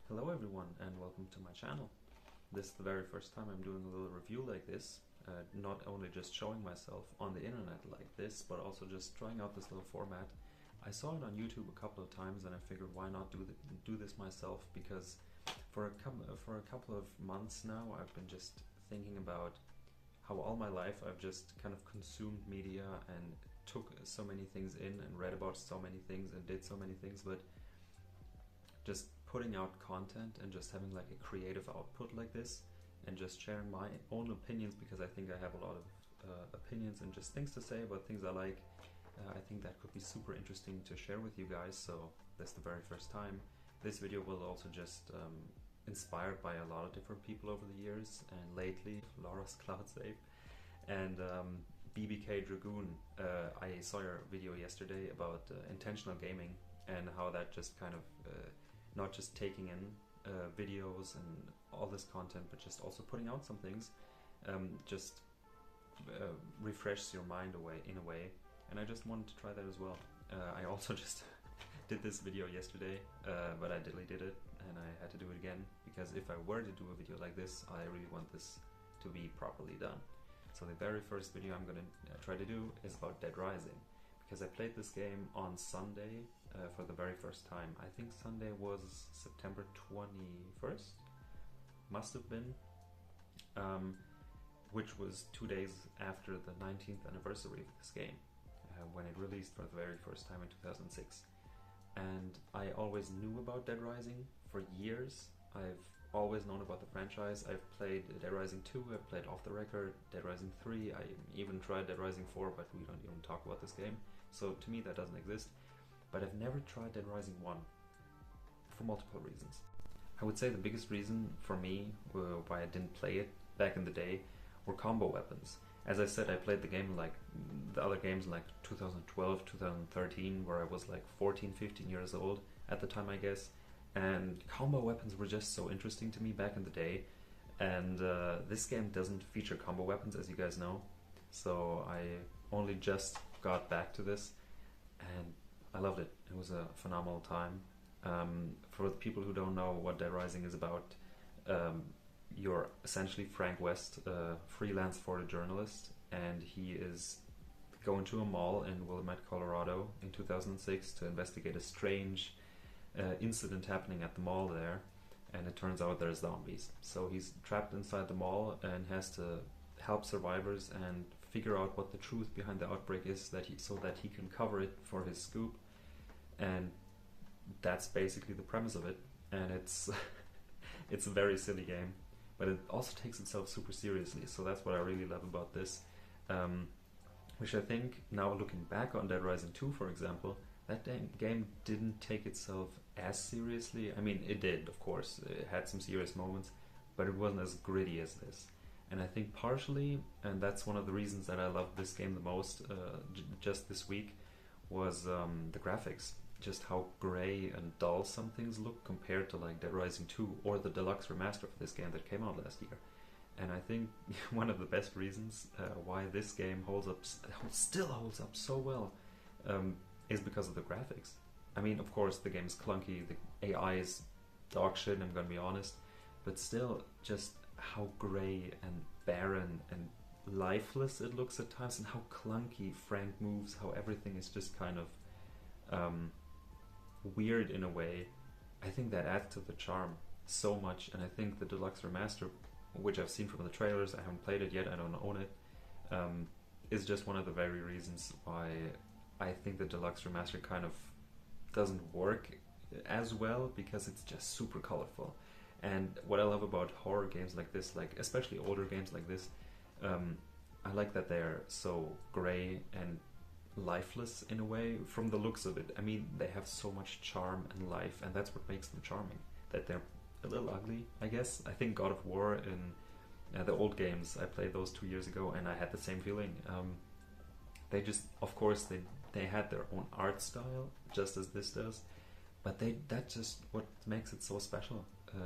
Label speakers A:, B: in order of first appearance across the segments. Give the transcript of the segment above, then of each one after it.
A: Hello everyone and welcome to my channel. This is the very first time I'm doing a little review like this, not only just showing myself on the internet like this, but also just trying out this little format. I saw it on YouTube a couple of times and I figured why not do this myself, because for a couple of months now I've been just thinking about how all my life I've just kind of consumed media and took so many things in and read about so many things and did so many things, but just putting out content and just having like a creative output like this and just sharing my own opinions, because I think I have a lot of opinions and just things to say about things I like. I think that could be super interesting to share with you guys, so that's the very first time. This video will also just inspired by a lot of different people over the years, and lately Laura's Cloud Save and BBK Dragoon. I saw your video yesterday about intentional gaming and how that just kind of not just taking in videos and all this content, but just also putting out some things, just refreshes your mind in a way. And I just wanted to try that as well. I also just did this video yesterday, but I deleted it and I had to do it again, because if I were to do a video like this, I really want this to be properly done. So the very first video I'm gonna try to do is about Dead Rising, because I played this game on Sunday for the very first time. I think Sunday was September 21st, must have been, which was 2 days after the 19th anniversary of this game, when it released for the very first time in 2006. And I always knew about Dead Rising for years. I've always known about the franchise. I've played Dead Rising 2, I've played Off the Record, Dead Rising 3, I even tried Dead Rising 4, but we don't even talk about this game, so to me that doesn't exist. But I've never tried Dead Rising 1, for multiple reasons. I would say the biggest reason for me why I didn't play it back in the day were combo weapons. As I said, I played the game like the other games in like 2012, 2013, where I was like 14, 15 years old at the time, I guess. And combo weapons were just so interesting to me back in the day. And this game doesn't feature combo weapons, as you guys know. So I only just got back to this and I loved it. It was a phenomenal time. For the people who don't know what Dead Rising is about, you're essentially Frank West, freelance photojournalist, and he is going to a mall in Willamette, Colorado in 2006 to investigate a strange incident happening at the mall there, and it turns out there's zombies. So he's trapped inside the mall and has to help survivors and figure out what the truth behind the outbreak is, so that he can cover it for his scoop. And that's basically the premise of it. And it's it's a very silly game, but it also takes itself super seriously. So that's what I really love about this. Which I think, now looking back on Dead Rising 2, for example, that game didn't take itself as seriously. I mean, it did, of course. It had some serious moments, but it wasn't as gritty as this. And I think partially, and that's one of the reasons that I loved this game the most just this week, was the graphics. Just how grey and dull some things look compared to like Dead Rising 2 or the deluxe remaster of this game that came out last year. And I think one of the best reasons why this game still holds up so well, is because of the graphics. I mean, of course, the game is clunky, the AI is dog shit, I'm gonna be honest, but still, just how grey and barren and lifeless it looks at times, and how clunky Frank moves, how everything is just kind of weird in a way. I think that adds to the charm so much, and I think the deluxe remaster, which I've seen from the trailers, I haven't played it yet, I don't own it, is just one of the very reasons why I think the deluxe remaster kind of doesn't work as well, because it's just super colorful. And what I love about horror games like this, like especially older games like this, I like that they're so grey and lifeless in a way, from the looks of it. I mean, they have so much charm and life, and that's what makes them charming. That they're a little ugly, I guess. I think God of War and the old games, I played those 2 years ago, and I had the same feeling. They just, of course, they had their own art style, just as this does, but that's just what makes it so special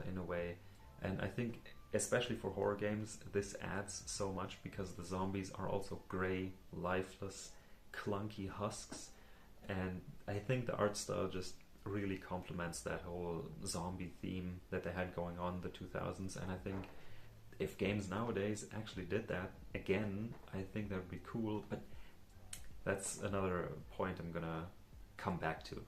A: in a way. And I think, especially for horror games, this adds so much, because the zombies are also grey, lifeless, clunky husks, and I think the art style just really complements that whole zombie theme that they had going on in the 2000s. And I think if games nowadays actually did that again, I think that would be cool. But that's another point I'm gonna come back to.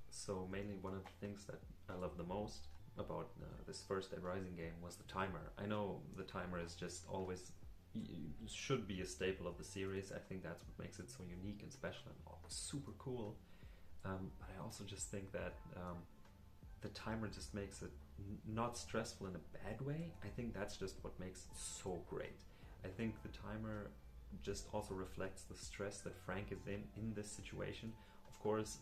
A: So mainly one of the things that I love the most about this first Dead Rising game was the timer. I know the timer is just always should be a staple of the series. I think that's what makes it so unique and special and super cool. But I also just think that the timer just makes it not stressful in a bad way. I think that's just what makes it so great. I think the timer just also reflects the stress that Frank is in this situation. Of course,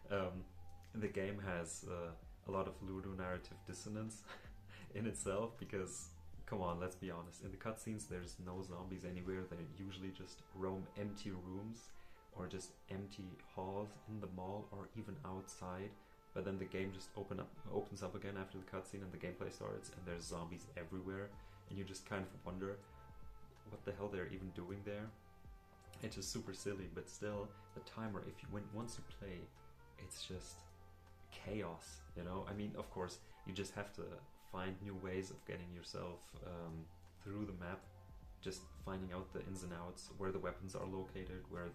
A: the game has a lot of ludonarrative dissonance in itself because, come on, let's be honest, in the cutscenes there's no zombies anywhere. They usually just roam empty rooms or just empty halls in the mall or even outside. But then the game just opens up again after the cutscene and the gameplay starts, and there's zombies everywhere, and you just kind of wonder what the hell they're even doing there. It's just super silly, but still, the timer, if you once you play, it's just chaos, you know? I mean, of course, you just have to find new ways of getting yourself through the map, just finding out the ins and outs, where the weapons are located, where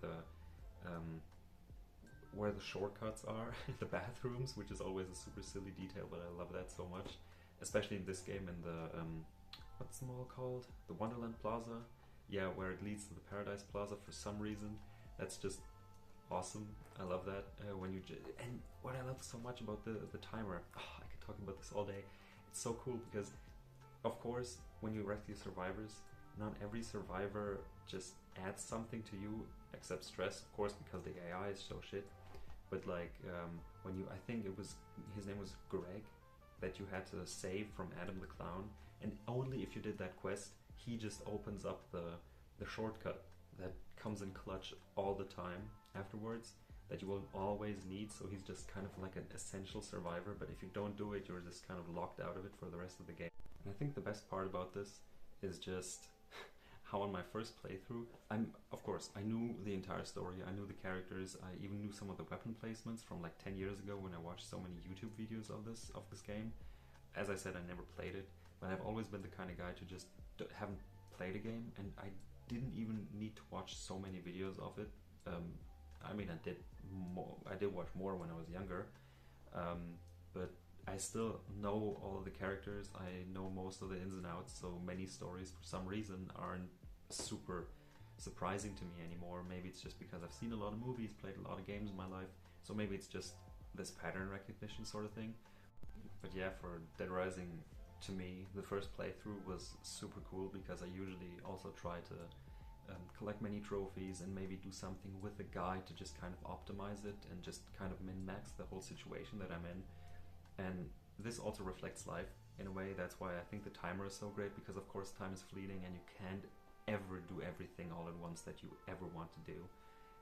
A: the shortcuts are in the bathrooms, which is always a super silly detail, but I love that so much, especially in this game in the what's the mall called? The Wonderland Plaza? Yeah, where it leads to the Paradise Plaza for some reason. That's just awesome. I love that. And what I love so much about the timer, I could talk about this all day. It's so cool because, of course, when you rescue survivors, not every survivor just adds something to you except stress, of course, because the AI is so shit. But like I think his name was Greg, that you had to save from Adam the Clown, and only if you did that quest, he just opens up the shortcut that comes in clutch all the time afterwards, that you will always need. So he's just kind of like an essential survivor, but if you don't do it, you're just kind of locked out of it for the rest of the game. And I think the best part about this is just how on my first playthrough, of course, I knew the entire story, I knew the characters, I even knew some of the weapon placements from like 10 years ago when I watched so many YouTube videos of this game. As I said, I never played it, but I've always been the kind of guy to just haven't played a game, and I didn't even need to watch so many videos of it. I mean, I did watch more when I was younger, but I still know all of the characters, I know most of the ins and outs, so many stories for some reason aren't super surprising to me anymore. Maybe it's just because I've seen a lot of movies, played a lot of games in my life, so maybe it's just this pattern recognition sort of thing. But yeah, for Dead Rising, to me, the first playthrough was super cool because I usually also try to collect many trophies and maybe do something with the guide to just kind of optimize it and just kind of min-max the whole situation that I'm in. And this also reflects life in a way. That's why I think the timer is so great, because of course time is fleeting and you can't ever do everything all at once that you ever want to do.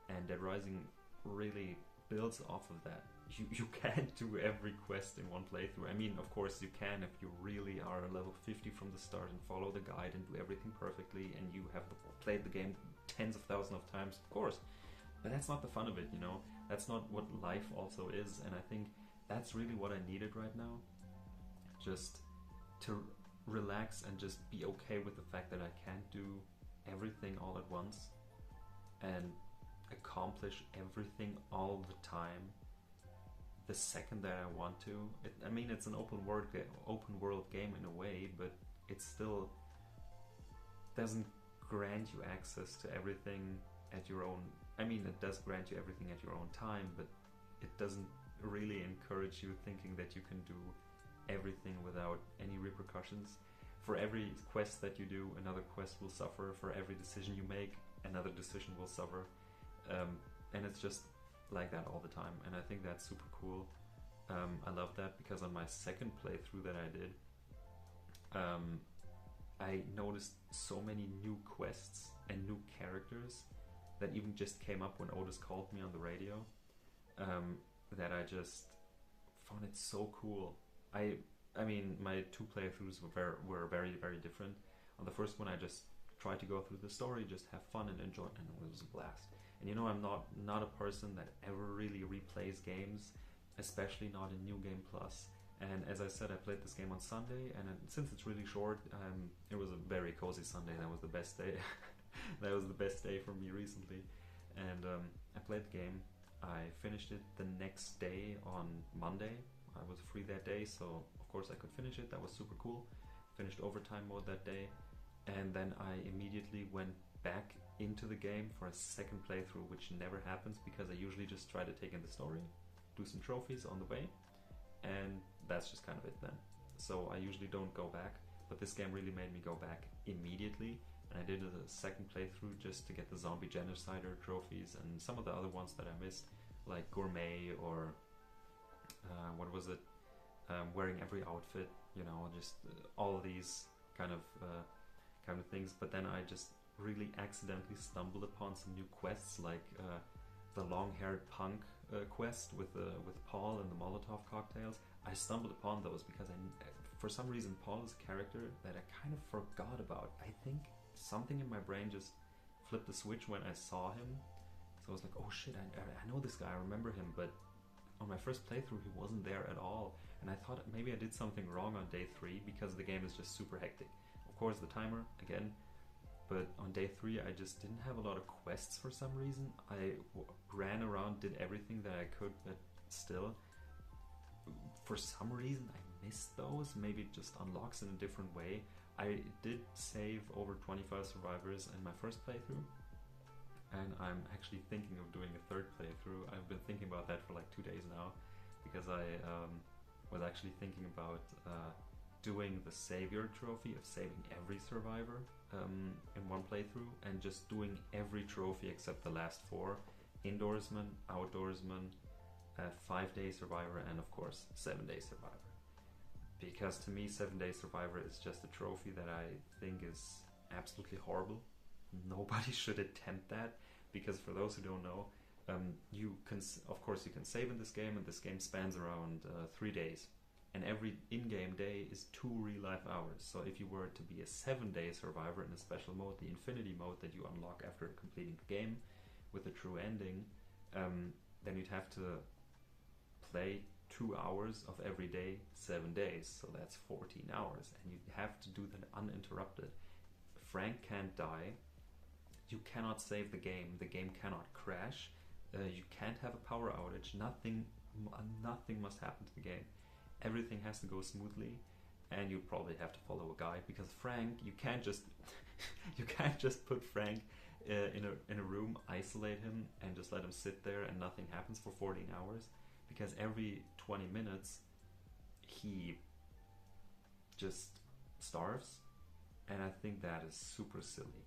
A: And Dead Rising really builds off of that. You can't do every quest in one playthrough. I mean, of course you can if you really are level 50 from the start and follow the guide and do everything perfectly and you have played the game tens of thousands of times, of course. But that's not the fun of it, you know? That's not what life also is, and I think that's really what I needed right now. Just to relax and just be okay with the fact that I can't do everything all at once and accomplish everything all the time the second that I want to. I mean, it's an open world game in a way, but it still doesn't grant you access to everything at your own. I mean, it does grant you everything at your own time, but it doesn't really encourage you thinking that you can do everything without any repercussions. For every quest that you do, another quest will suffer. For every decision you make, another decision will suffer. And it's just like that all the time, and I think that's super cool. I love that because on my second playthrough that I did, I noticed so many new quests and new characters that even just came up when Otis called me on the radio, that I just found it so cool. I mean, my two playthroughs were very, very different. On the first one, I just tried to go through the story, just have fun and enjoy, and it was a blast. And you know, I'm not a person that ever really replays games especially not in New Game Plus. And as I said, I played this game on Sunday, and since it's really short, it was a very cozy Sunday. That was the best day. That was the best day for me recently. And I played the game. I finished it the next day on Monday. I was free that day, so of course I could finish it. That was super cool. Finished overtime mode that day, and then I immediately went back into the game for a second playthrough, which never happens because I usually just try to take in the story, do some trophies on the way, and that's just kind of it then. So I usually don't go back, but this game really made me go back immediately, and I did a second playthrough just to get the zombie genocider trophies and some of the other ones that I missed, like gourmet or what was it, wearing every outfit, you know, just all of these kind of things. But then I just really accidentally stumbled upon some new quests, like the long-haired punk quest with Paul and the Molotov cocktails. I stumbled upon those because for some reason Paul is a character that I kind of forgot about. I think something in my brain just flipped the switch when I saw him. So I was like, oh shit, I know this guy, I remember him, but on my first playthrough he wasn't there at all. And I thought maybe I did something wrong on day 3 because the game is just super hectic. Of course the timer, again, but on day 3 I just didn't have a lot of quests for some reason. I ran around, did everything that I could, but still, for some reason I missed those. Maybe it just unlocks in a different way. I did save over 25 survivors in my first playthrough, and I'm actually thinking of doing a third playthrough. I've been thinking about that for like 2 days now, because I was actually thinking about doing the Savior trophy of saving every survivor in one playthrough, and just doing every trophy except the last 4: Indoorsman, Outdoorsman, 5-day Survivor, and of course 7-day Survivor. Because to me 7-day Survivor is just a trophy that I think is absolutely horrible. Nobody should attempt that, because for those who don't know, you can save in this game, and this game spans around 3 days, and every in-game day is 2 real-life hours. So if you were to be a 7-day survivor in a special mode, the Infinity mode that you unlock after completing the game with a true ending, then you'd have to play 2 hours of every day, 7 days, so that's 14 hours, and you have to do that uninterrupted. Frank can't die, you cannot save the game cannot crash, you can't have a power outage, nothing must happen to the game. Everything has to go smoothly, and you probably have to follow a guide, because Frank, you can't just you can't just put Frank in a room, isolate him, and just let him sit there and nothing happens for 14 hours, because every 20 minutes he just starves, and I think that is super silly,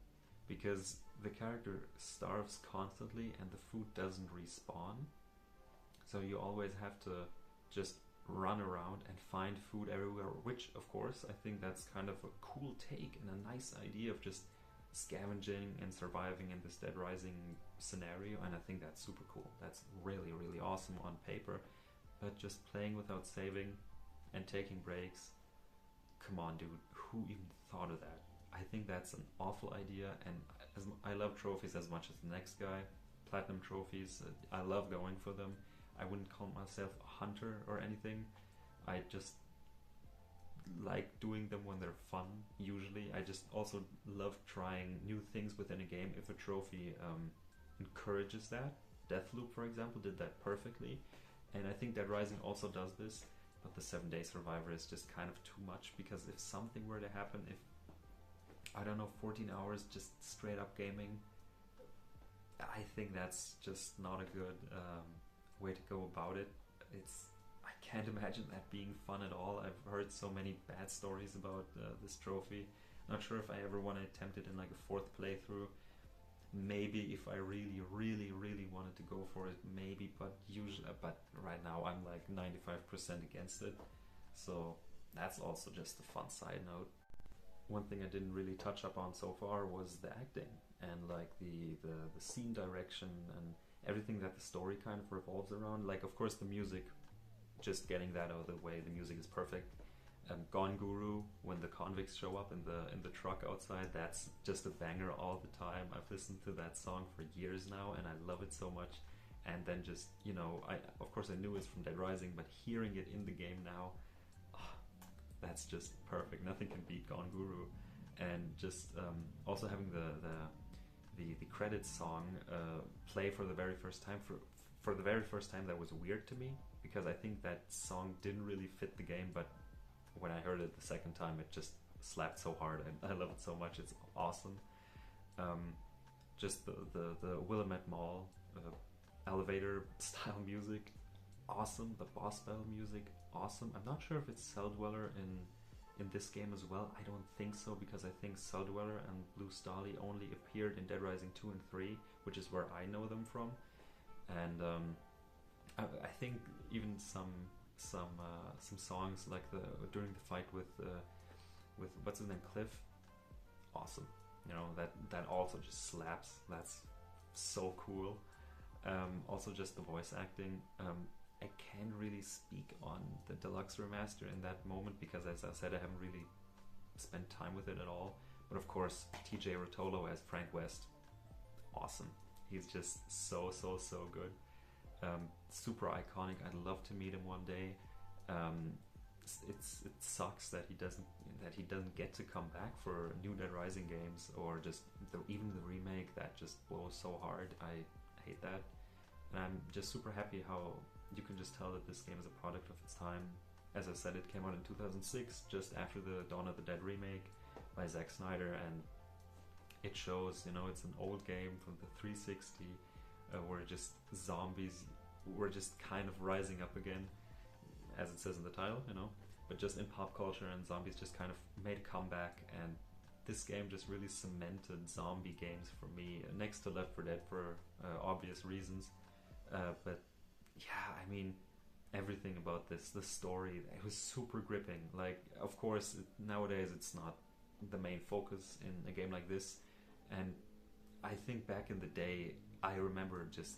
A: because the character starves constantly and the food doesn't respawn, so you always have to just run around and find food everywhere, which of course I think that's kind of a cool take and a nice idea of just scavenging and surviving in this Dead Rising scenario, and I think that's super cool. That's really, really awesome on paper, but just playing without saving and taking breaks, come on dude, who even thought of that? I think that's an awful idea, and I love trophies as much as the next guy. Platinum trophies, I love going for them. I wouldn't call myself a hunter or anything. I just like doing them when they're fun, usually. I just also love trying new things within a game if a trophy encourages that. Deathloop, for example, did that perfectly, and I think Dead Rising also does this, but the 7-day Survivor is just kind of too much, because if something were to happen, if, I don't know, 14 hours just straight up gaming, I think that's just not a good way to go about it. I can't imagine that being fun at all. I've heard so many bad stories about this trophy. Not sure if I ever want to attempt it in like a 4th playthrough. Maybe if I really, really, really wanted to go for it, maybe, but right now I'm like 95% against it. So that's also just a fun side note. One thing I didn't really touch up on so far was the acting and like the scene direction and everything that the story kind of revolves around. Like, of course, the music, just getting that out of the way, the music is perfect. Gone Guru, when the convicts show up in the truck outside, that's just a banger all the time. I've listened to that song for years now, and I love it so much. and then just, you know, I of course I knew it's from Dead Rising, but hearing it in the game now, oh, that's just perfect. Nothing can beat Gone Guru. And just also having the credits song play for the very first time, for the very first time, that was weird to me, because I think that song didn't really fit the game, but when I heard it the second time, it just slapped so hard, and I love it so much. It's awesome. Just the Willamette Mall elevator style music, awesome. The boss battle music, awesome. I'm not sure if it's Cell Dweller in this game as well. I don't think so, because I think Cell Dweller and Blue Stali only appeared in Dead Rising 2 and 3, which is where I know them from. And I think even some songs, like during the fight with what's his name, Cliff, awesome. You know, that also just slaps. That's so cool. Also just the voice acting. I can't really speak on the deluxe remaster in that moment, because as I said, I haven't really spent time with it at all. But of course, TJ Rotolo as Frank West, awesome. He's just so good. Super iconic. I'd love to meet him one day. It sucks that he doesn't get to come back for new Dead Rising games, or just even the remake that just blows so hard. I hate that. And I'm just super happy how you can just tell that this game is a product of its time. As I said, it came out in 2006, just after the Dawn of the Dead remake by Zack Snyder, and it shows, you know, it's an old game from the 360, where just zombies were just kind of rising up again, as it says in the title, you know, but just in pop culture, and zombies just kind of made a comeback, and this game just really cemented zombie games for me, next to Left 4 Dead for obvious reasons. But yeah, I mean, everything about this, the story, it was super gripping. Like, of course, nowadays it's not the main focus in a game like this, and I think back in the day, I remember just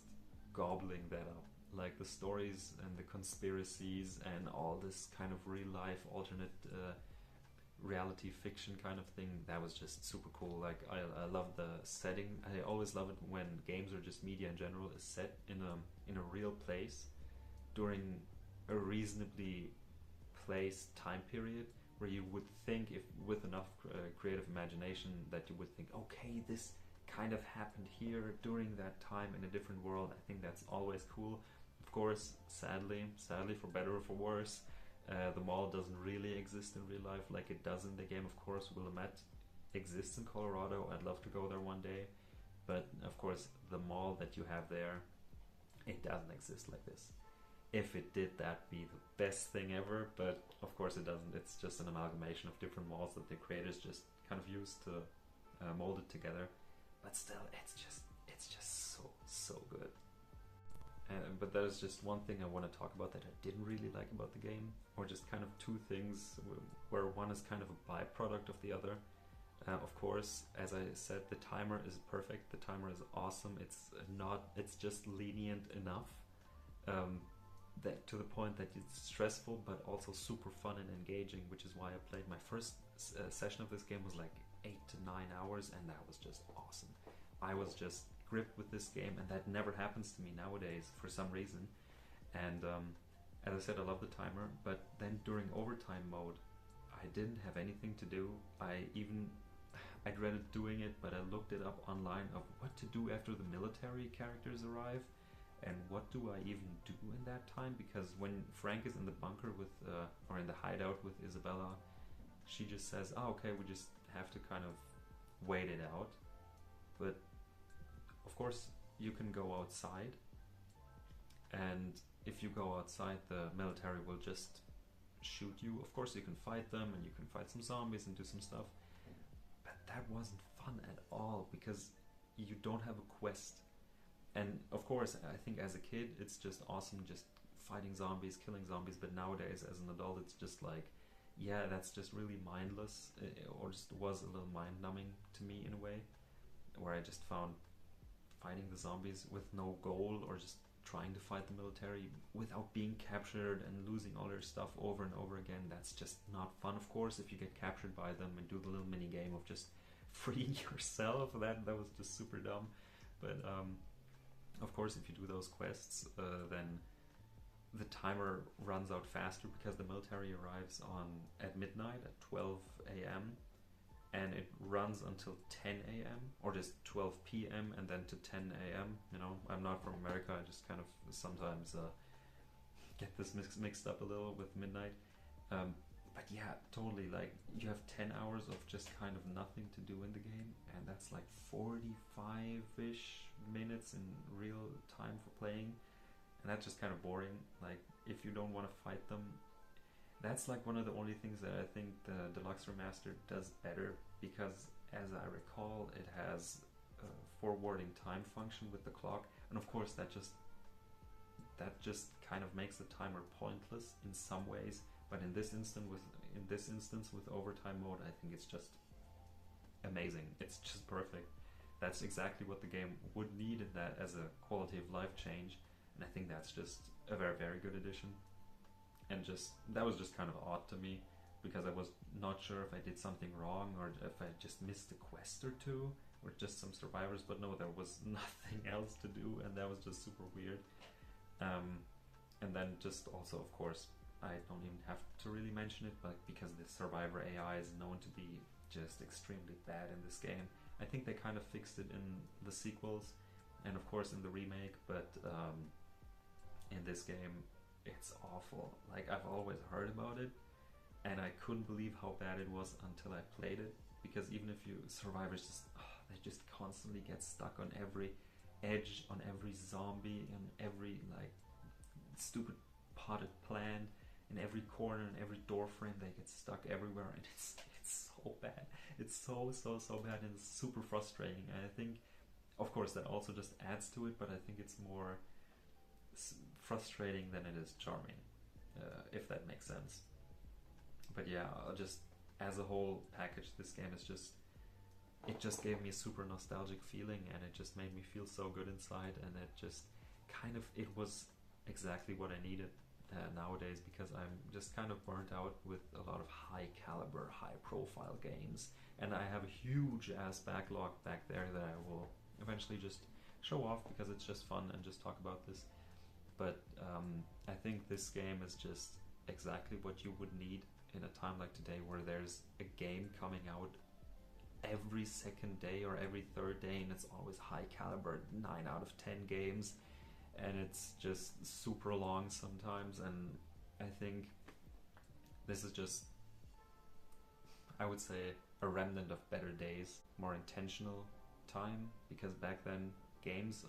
A: gobbling that up. Like the stories and the conspiracies and all this kind of real life alternate reality fiction kind of thing, that was just super cool. Like I love the setting. I always love it when games, or just media in general, is set in a real place during a reasonably placed time period, where you would think, if with enough creative imagination, that you would think, okay, this kind of happened here during that time in a different world. I think that's always cool. Of course, sadly for better or for worse, the mall doesn't really exist in real life like it does in the game. Of course, Willamette exists in Colorado. I'd love to go there one day, but of course the mall that you have there, it doesn't exist like this. If it did, that'd be the best thing ever, but of course it doesn't. It's just an amalgamation of different malls that the creators just kind of used to mold it together. But still, it's just so good. But there's just one thing I want to talk about that I didn't really like about the game, or just kind of two things, where one is kind of a byproduct of the other. Of course, as I said, the timer is perfect. The timer is awesome. It's just lenient enough, that to the point that it's stressful, but also super fun and engaging, which is why I played. My first session of this game was like 8 to 9 hours, and that was just awesome. I was just gripped with this game, and that never happens to me nowadays for some reason. And as I said, I love the timer, but then during overtime mode, I didn't have anything to do. I dreaded doing it, but I looked it up online of what to do after the military characters arrive, and what do I even do in that time, because when Frank is in the bunker with or in the hideout with Isabella, she just says, oh, okay, we just have to kind of wait it out. But of course you can go outside, and if you go outside, the military will just shoot you. Of course you can fight them, and you can fight some zombies and do some stuff, but that wasn't fun at all, because you don't have a quest. And of course, I think as a kid it's just awesome just fighting zombies, killing zombies, but nowadays as an adult it's just like, yeah, that's just really mindless, or just was a little mind-numbing to me in a way, where I just found fighting the zombies with no goal, or just trying to fight the military without being captured and losing all your stuff over and over again, that's just not fun. Of course, if you get captured by them and do the little mini game of just freeing yourself, that was just super dumb. But Of course, if you do those quests, then the timer runs out faster because the military arrives on at midnight at 12 a.m. and it runs until 10 a.m. or just 12 p.m. and then to 10 a.m. You know, I'm not from America. I just kind of sometimes get this mixed up a little with midnight. But yeah, totally. Like you have 10 hours of just kind of nothing to do in the game, and that's like 45-ish minutes in real time for playing, and that's just kind of boring. Like if you don't want to fight them, that's like one of the only things that I think the Deluxe Remastered does better, because as I recall, it has a forwarding time function with the clock, and of course that just kind of makes the timer pointless in some ways. But in this instance with overtime mode, I think it's just amazing. It's just perfect. That's exactly what the game would need in that as a quality of life change, and I think that's just a very, very good addition. And just that was just kind of odd to me, because I was not sure if I did something wrong or if I just missed a quest or two or just some survivors, but no, there was nothing else to do, and that was just super weird. And then just also, of course, I don't even have to really mention it, but because the survivor AI is known to be just extremely bad in this game, I think they kind of fixed it in the sequels and of course in the remake, but in this game it's awful. Like I've always heard about it and I couldn't believe how bad it was until I played it, because even if you survivors they just constantly get stuck on every edge, on every zombie, on every like stupid potted plant, in every corner, in every door frame. They get stuck everywhere, and it's so bad. It's so bad, and it's super frustrating. And I think, of course, that also just adds to it, but I think it's more frustrating than it is charming, if that makes sense. But yeah, just as a whole package, this game is it just gave me a super nostalgic feeling, and it just made me feel so good inside, and it was exactly what I needed nowadays, because I'm just kind of burnt out with a lot of high caliber, high profile games, and I have a huge ass backlog back there that I will eventually just show off, because it's just fun and just talk about this. But I think this game is just exactly what you would need in a time like today, where there's a game coming out every second day or every third day, and it's always high caliber, 9 out of 10 games, and it's just super long sometimes. And I think this is just, I would say, a remnant of better days, more intentional time, because back then games,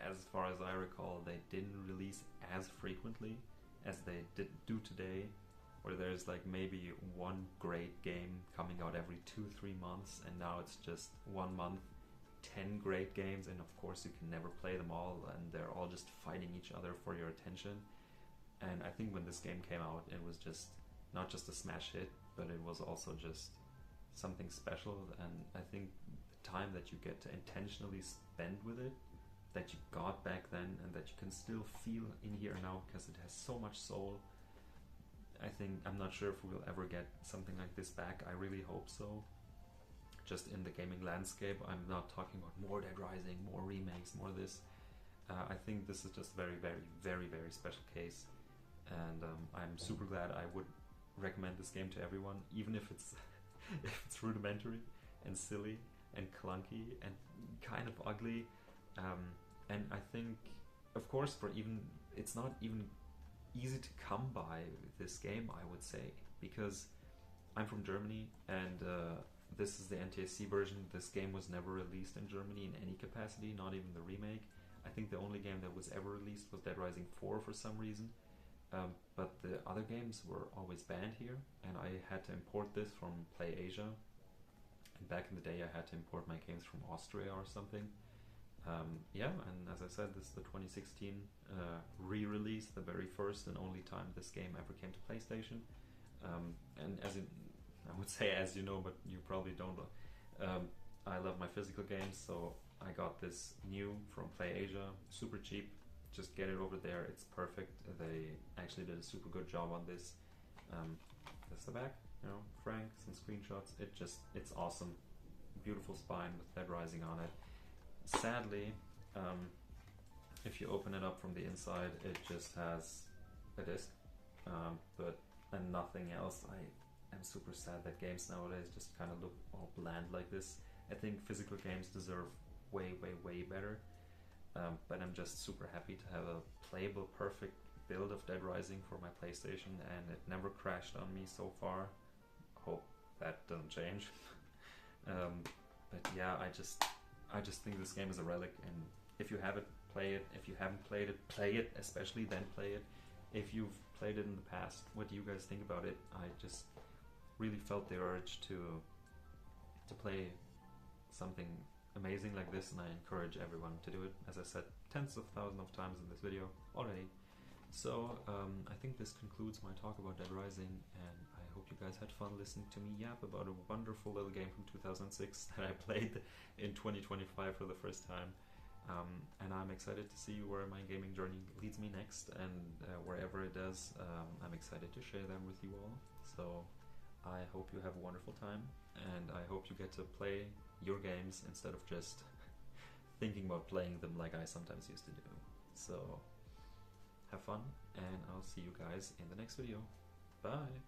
A: as far as I recall, they didn't release as frequently as they do today, where there's like maybe one great game coming out every 2-3 months, and now it's just 1 month 10 great games, and of course you can never play them all, and they're all just fighting each other for your attention. And I think when this game came out, it was just not just a smash hit, but it was also just something special. And I think the time that you get to intentionally spend with it, that you got back then, and that you can still feel in here now, because it has so much soul. I'm not sure if we'll ever get something like this back. I really hope so. Just in the gaming landscape, I'm not talking about more Dead Rising, more remakes, more this. I think this is just very, very, very, very special case, and I'm super glad. I would recommend this game to everyone, even if it's if it's rudimentary and silly and clunky and kind of ugly. And I think, of course, it's not even easy to come by this game, I would say, because I'm from Germany, and this is the NTSC version. This game was never released in Germany in any capacity, not even the remake. I think the only game that was ever released was Dead Rising 4 for some reason, but the other games were always banned here, and I had to import this from PlayAsia. And back in the day, I had to import my games from Austria or something. And as I said, this is the 2016 re-release, the very first and only time this game ever came to PlayStation. And I would say, as you know, but you probably don't, I love my physical games, so I got this new from PlayAsia, super cheap. Just get it over there, it's perfect. They actually did a super good job on this. That's the back, Frank, some screenshots. It's awesome. Beautiful spine with Dead Rising on it. Sadly, if you open it up from the inside, it just has a disc, and nothing else. I am super sad that games nowadays just kind of look all bland like this. I think physical games deserve way, way, way better. But I'm just super happy to have a playable, perfect build of Dead Rising for my PlayStation, and it never crashed on me so far. Hope that doesn't change. But yeah, I just think this game is a relic, and if you have it, play it. If you haven't played it, play it. Especially then play it. If you've played it in the past, what do you guys think about it? I just really felt the urge to play something amazing like this, and I encourage everyone to do it, as I said tens of thousands of times in this video already. So I think this concludes my talk about Dead Rising, and I hope you guys had fun listening to me yap about a wonderful little game from 2006 that I played in 2025 for the first time. And I'm excited to see where my gaming journey leads me next, and wherever it does, I'm excited to share them with you all. So I hope you have a wonderful time, and I hope you get to play your games instead of just thinking about playing them like I sometimes used to do. So have fun, and I'll see you guys in the next video. Bye!